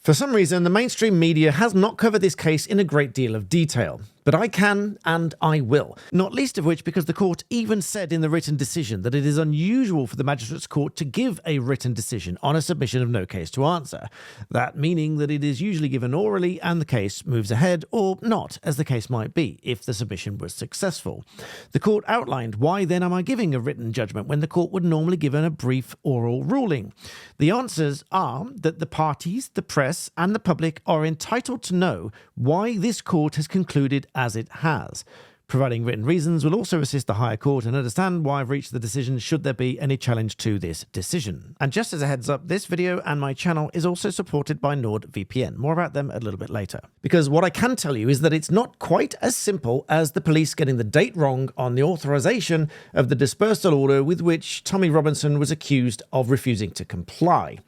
For some reason, the mainstream media has not covered this case in a great deal of detail. But I can, and I will. Not least of which because the court even said in the written decision that it is unusual for the Magistrates' Court to give a written decision on a submission of no case to answer. That meaning that it is usually given orally and the case moves ahead, or not, as the case might be, if the submission was successful. The court outlined why then am I giving a written judgment when the court would normally give a brief oral ruling. The answers are that the parties, the press, and the public are entitled to know why this court has concluded as it has. Providing written reasons will also assist the higher court and understand why I've reached the decision should there be any challenge to this decision. And just as a heads up, this video and my channel is also supported by NordVPN. More about them a little bit later. Because what I can tell you is that it's not quite as simple as the police getting the date wrong on the authorization of the dispersal order with which Tommy Robinson was accused of refusing to comply.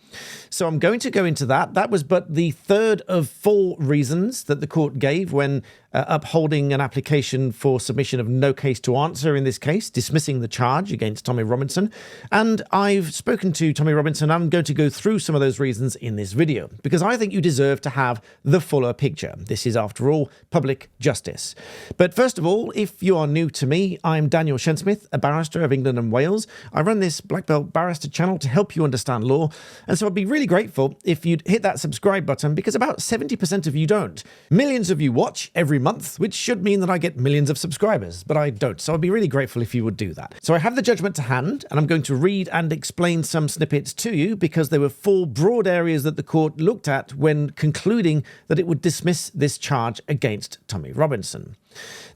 So I'm going to go into that. That was but the third of 4 reasons that the court gave when upholding an application for submission of no case to answer in this case, dismissing the charge against Tommy Robinson. And I've spoken to Tommy Robinson. I'm going to go through some of those reasons in this video because I think you deserve to have the fuller picture. This is, after all, public justice. But first of all, if you are new to me, I'm Daniel Shensmith, a barrister of England and Wales. I run this Black Belt Barrister channel to help you understand law. And so I'd be really grateful if you'd hit that subscribe button because about 70% of you don't. Millions of you watch every month, which should mean that I get millions of subscribers, but I don't. So I'd be really grateful if you would do that. So I have the judgment to hand, and I'm going to read and explain some snippets to you because there were 4 broad areas that the court looked at when concluding that it would dismiss this charge against Tommy Robinson.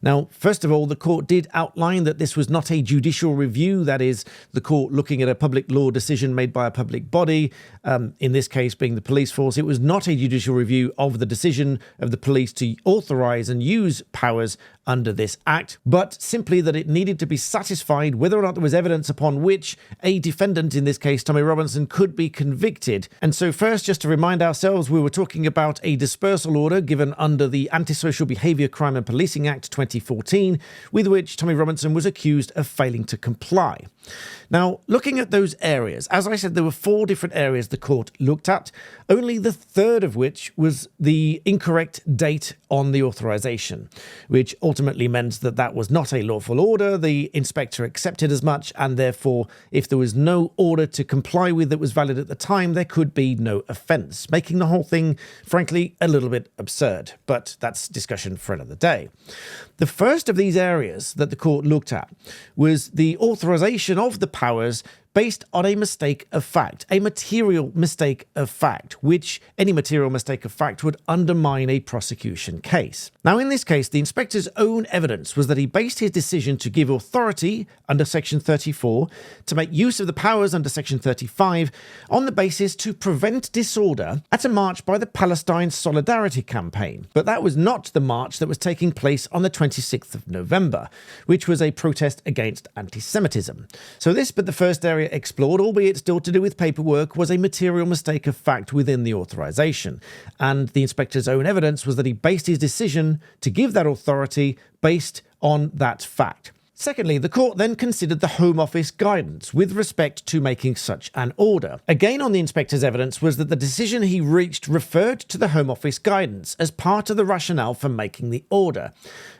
Now, first of all, the court did outline that this was not a judicial review, that is, the court looking at a public law decision made by a public body, in this case being the police force. It was not a judicial review of the decision of the police to authorise and use powers under this act, but simply that it needed to be satisfied whether or not there was evidence upon which a defendant, in this case Tommy Robinson, could be convicted. And so first, just to remind ourselves, we were talking about a dispersal order given under the Antisocial Behaviour Crime and Policing Act 2014, with which Tommy Robinson was accused of failing to comply. Now, looking at those areas, as I said, there were 4 different areas the court looked at, only the third of which was the incorrect date on the authorization, which ultimately meant that that was not a lawful order. The inspector accepted as much, and therefore, if there was no order to comply with that was valid at the time, there could be no offence, making the whole thing, frankly, a little bit absurd. But that's discussion for another day. The first of these areas that the court looked at was the authorization of the powers based on a mistake of fact, a material mistake of fact, which any material mistake of fact would undermine a prosecution case. Now, in this case, the inspector's own evidence was that he based his decision to give authority under Section 34 to make use of the powers under Section 35 on the basis to prevent disorder at a march by the Palestine Solidarity Campaign. But that was not the march that was taking place on the 26th of November, which was a protest against anti-Semitism. So this, but the first area explored, albeit still to do with paperwork, was a material mistake of fact within the authorization. And the inspector's own evidence was that he based his decision to give that authority based on that fact. Secondly, the court then considered the Home Office guidance with respect to making such an order. Again, on the inspector's evidence was that the decision he reached referred to the Home Office guidance as part of the rationale for making the order.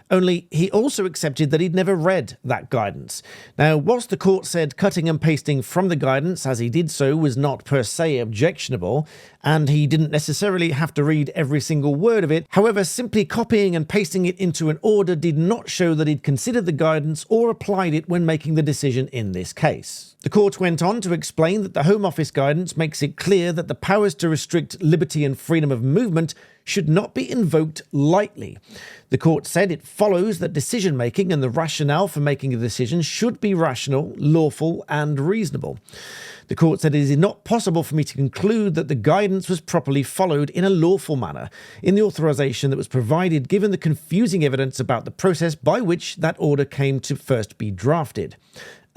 Only he also accepted that he'd never read that guidance. Now, whilst the court said cutting and pasting from the guidance as he did so was not per se objectionable, and he didn't necessarily have to read every single word of it, however, simply copying and pasting it into an order did not show that he'd considered the guidance or applied it when making the decision in this case. The court went on to explain that the Home Office guidance makes it clear that the powers to restrict liberty and freedom of movement should not be invoked lightly. The court said it follows that decision-making and the rationale for making a decision should be rational, lawful, and reasonable. The court said it is not possible for me to conclude that the guidance was properly followed in a lawful manner in the authorization that was provided given the confusing evidence about the process by which that order came to first be drafted.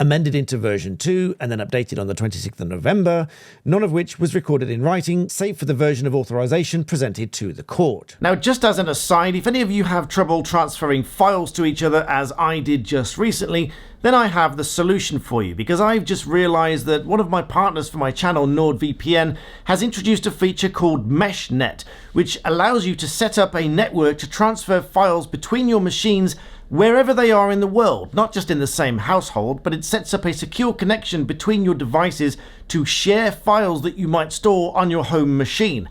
amended into version 2, and then updated on the 26th of November, none of which was recorded in writing, save for the version of authorization presented to the court. Now, just as an aside, if any of you have trouble transferring files to each other, as I did just recently, then I have the solution for you, because I've just realized that one of my partners for my channel, NordVPN, has introduced a feature called MeshNet, which allows you to set up a network to transfer files between your machines wherever they are in the world, not just in the same household, but it sets up a secure connection between your devices to share files that you might store on your home machine.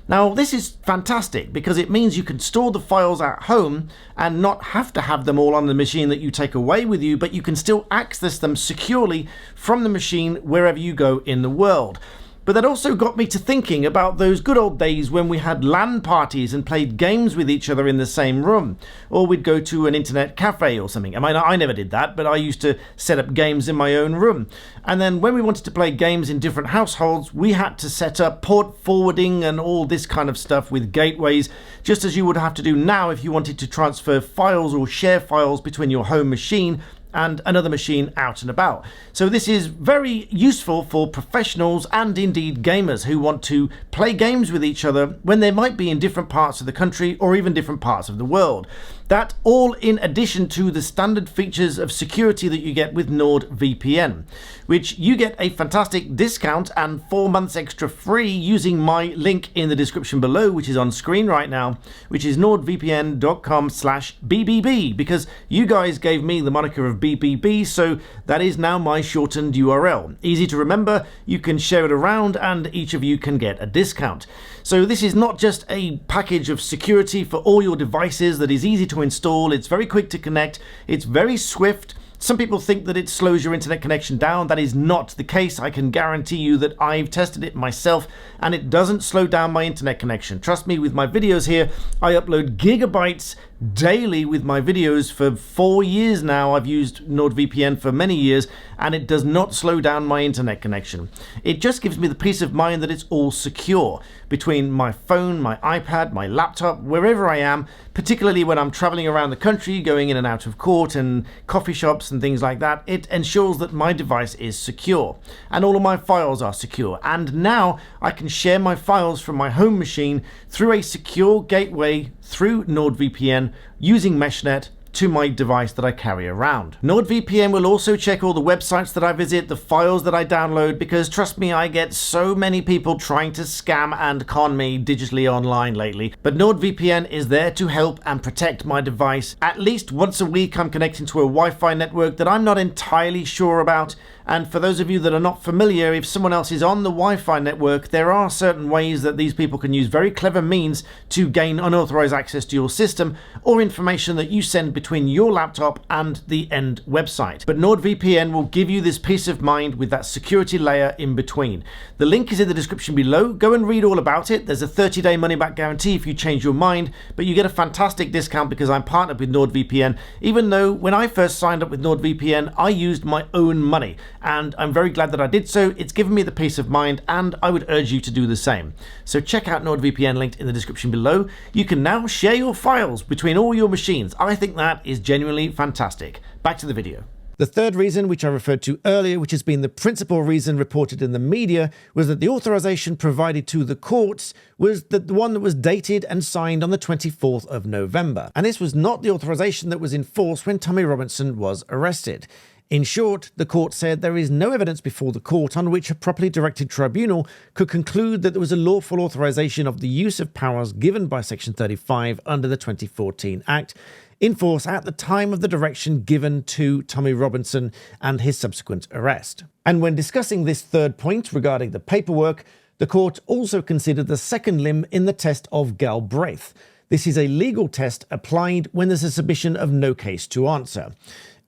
Now, this is fantastic because it means you can store the files at home and not have to have them all on the machine that you take away with you, but you can still access them securely from the machine wherever you go in the world. But that also got me to thinking about those good old days when we had LAN parties and played games with each other in the same room. Or we'd go to an internet cafe or something. I never did that, but I used to set up games in my own room. And then when we wanted to play games in different households, we had to set up port forwarding and all this kind of stuff with gateways, just as you would have to do now if you wanted to transfer files or share files between your home machine and another machine out and about. So this is very useful for professionals and indeed gamers who want to play games with each other when they might be in different parts of the country or even different parts of the world. That all in addition to the standard features of security that you get with NordVPN, which you get a fantastic discount and 4 months extra free using my link in the description below, which is on screen right now, which is nordvpn.com/BBB, because you guys gave me the moniker of BBB, so that is now my shortened URL. Easy to remember, you can share it around and each of you can get a discount. So this is not just a package of security for all your devices that is easy to install, it's very quick to connect, it's very swift. Some people think that it slows your internet connection down. That is not the case. I can guarantee you that I've tested it myself and it doesn't slow down my internet connection. Trust me, with my videos here, I upload gigabytes daily with my videos for 4 years now. I've used NordVPN for many years and it does not slow down my internet connection. It just gives me the peace of mind that it's all secure between my phone, my iPad, my laptop, wherever I am, particularly when I'm traveling around the country, going in and out of court and coffee shops and things like that. It ensures that my device is secure and all of my files are secure. And now I can share my files from my home machine through a secure gateway through NordVPN using MeshNet to my device that I carry around. NordVPN will also check all the websites that I visit, the files that I download, because trust me, I get so many people trying to scam and con me digitally online lately. But NordVPN is there to help and protect my device. At least once a week I'm connecting to a Wi-Fi network that I'm not entirely sure about. And for those of you that are not familiar, if someone else is on the Wi-Fi network, there are certain ways that these people can use very clever means to gain unauthorized access to your system or information that you send between your laptop and the end website. But NordVPN will give you this peace of mind with that security layer in between. The link is in the description below. Go and read all about it. There's a 30-day money-back guarantee if you change your mind, but you get a fantastic discount because I'm partnered with NordVPN, even though when I first signed up with NordVPN, I used my own money. And I'm very glad that I did so. It's given me the peace of mind and I would urge you to do the same. So check out NordVPN linked in the description below. You can now share your files between all your machines. I think that is genuinely fantastic. Back to the video. The third reason, which I referred to earlier, which has been the principal reason reported in the media, was that the authorization provided to the courts was the one that was dated and signed on the 24th of November. And this was not the authorization that was in force when Tommy Robinson was arrested. In short, the court said there is no evidence before the court on which a properly directed tribunal could conclude that there was a lawful authorization of the use of powers given by Section 35 under the 2014 Act in force at the time of the direction given to Tommy Robinson and his subsequent arrest. And when discussing this third point regarding the paperwork, the court also considered the second limb in the test of Galbraith. This is a legal test applied when there's a submission of no case to answer.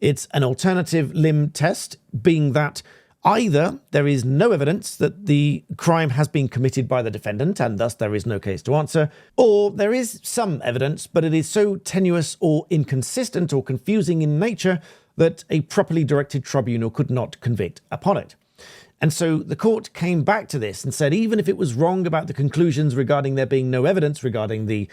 It's an alternative limb test, being that either there is no evidence that the crime has been committed by the defendant and thus there is no case to answer, or there is some evidence but it is so tenuous or inconsistent or confusing in nature that a properly directed tribunal could not convict upon it. And so the court came back to this and said even if it was wrong about the conclusions regarding there being no evidence regarding the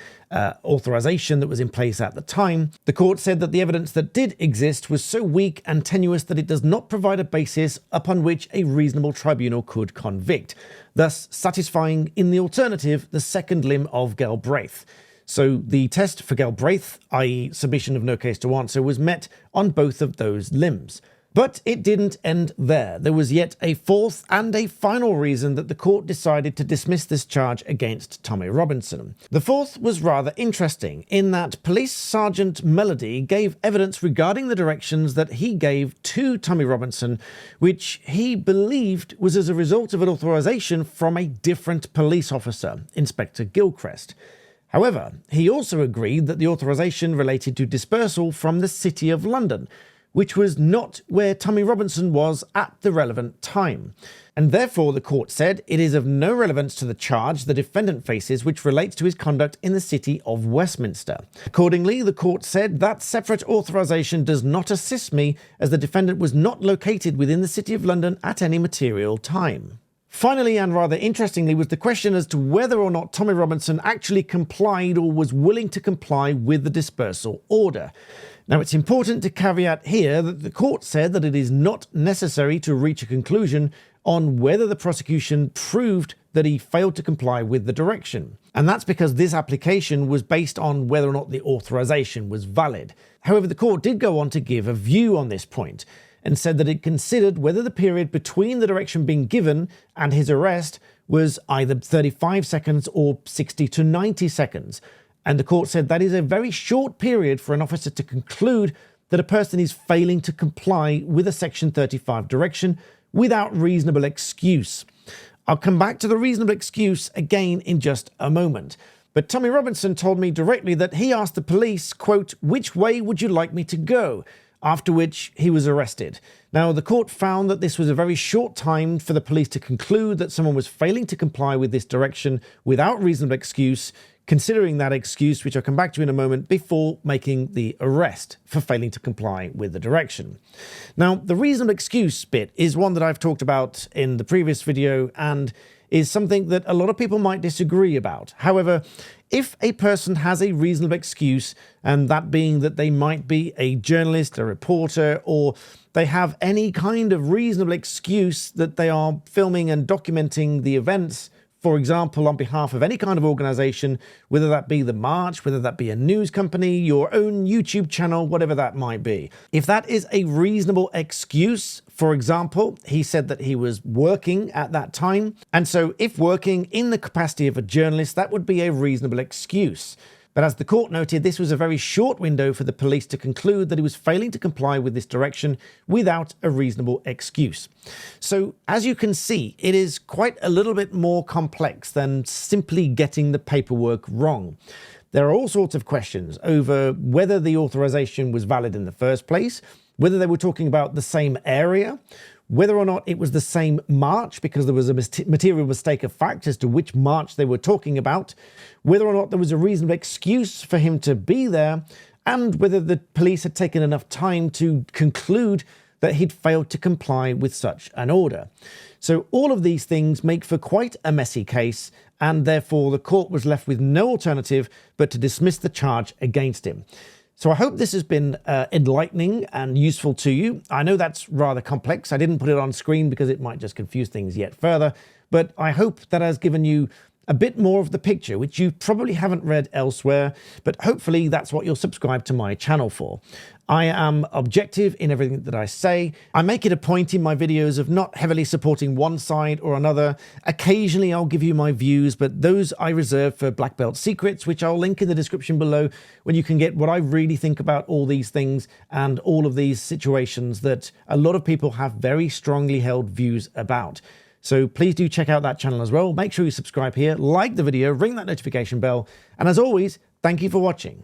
authorization that was in place at the time, the court said that the evidence that did exist was so weak and tenuous that it does not provide a basis upon which a reasonable tribunal could convict, thus satisfying in the alternative the second limb of Galbraith. So the test for Galbraith, i.e. submission of no case to answer, was met on both of those limbs. But it didn't end there. There was yet a fourth and a final reason that the court decided to dismiss this charge against Tommy Robinson. The fourth was rather interesting in that Police Sergeant Melody gave evidence regarding the directions that he gave to Tommy Robinson, which he believed was as a result of an authorization from a different police officer, Inspector Gilchrist. However, he also agreed that the authorization related to dispersal from the City of London, which was not where Tommy Robinson was at the relevant time. And therefore, the court said it is of no relevance to the charge the defendant faces, which relates to his conduct in the City of Westminster. Accordingly, the court said that separate authorization does not assist me, as the defendant was not located within the City of London at any material time. Finally, and rather interestingly, was the question as to whether or not Tommy Robinson actually complied or was willing to comply with the dispersal order. Now, it's important to caveat here that the court said that it is not necessary to reach a conclusion on whether the prosecution proved that he failed to comply with the direction. And that's because this application was based on whether or not the authorization was valid. However, the court did go on to give a view on this point and said that it considered whether the period between the direction being given and his arrest was either 35 seconds or 60 to 90 seconds. And the court said that is a very short period for an officer to conclude that a person is failing to comply with a Section 35 direction without reasonable excuse. I'll come back to the reasonable excuse again in just a moment. But Tommy Robinson told me directly that he asked the police, quote, "Which way would you like me to go?" After which he was arrested. Now, the court found that this was a very short time for the police to conclude that someone was failing to comply with this direction without reasonable excuse, considering that excuse, which I'll come back to in a moment, before making the arrest for failing to comply with the direction. Now, the reasonable excuse bit is one that I've talked about in the previous video and is something that a lot of people might disagree about. However, if a person has a reasonable excuse, and that being that they might be a journalist, a reporter, or they have any kind of reasonable excuse that they are filming and documenting the events, for example, on behalf of any kind of organization, whether that be the march, whether that be a news company, your own YouTube channel, whatever that might be. If that is a reasonable excuse, for example, he said that he was working at that time. And so if working in the capacity of a journalist, that would be a reasonable excuse. But as the court noted, this was a very short window for the police to conclude that he was failing to comply with this direction without a reasonable excuse. So, as you can see, it is quite a little bit more complex than simply getting the paperwork wrong. There are all sorts of questions over whether the authorization was valid in the first place, whether they were talking about the same area, whether or not it was the same march because there was a material mistake of fact as to which march they were talking about, whether or not there was a reasonable excuse for him to be there, and whether the police had taken enough time to conclude that he'd failed to comply with such an order. So all of these things make for quite a messy case, and therefore the court was left with no alternative but to dismiss the charge against him. So I hope this has been enlightening and useful to you. I know that's rather complex. I didn't put it on screen because it might just confuse things yet further, but I hope that has given you a bit more of the picture, which you probably haven't read elsewhere, but hopefully that's what you'll subscribe to my channel for. I am objective in everything that I say. I make it a point in my videos of not heavily supporting one side or another. Occasionally I'll give you my views, but those I reserve for Black Belt Secrets, which I'll link in the description below, when you can get what I really think about all these things and all of these situations that a lot of people have very strongly held views about. So please do check out that channel as well. Make sure you subscribe here, like the video, ring that notification bell, and as always, thank you for watching.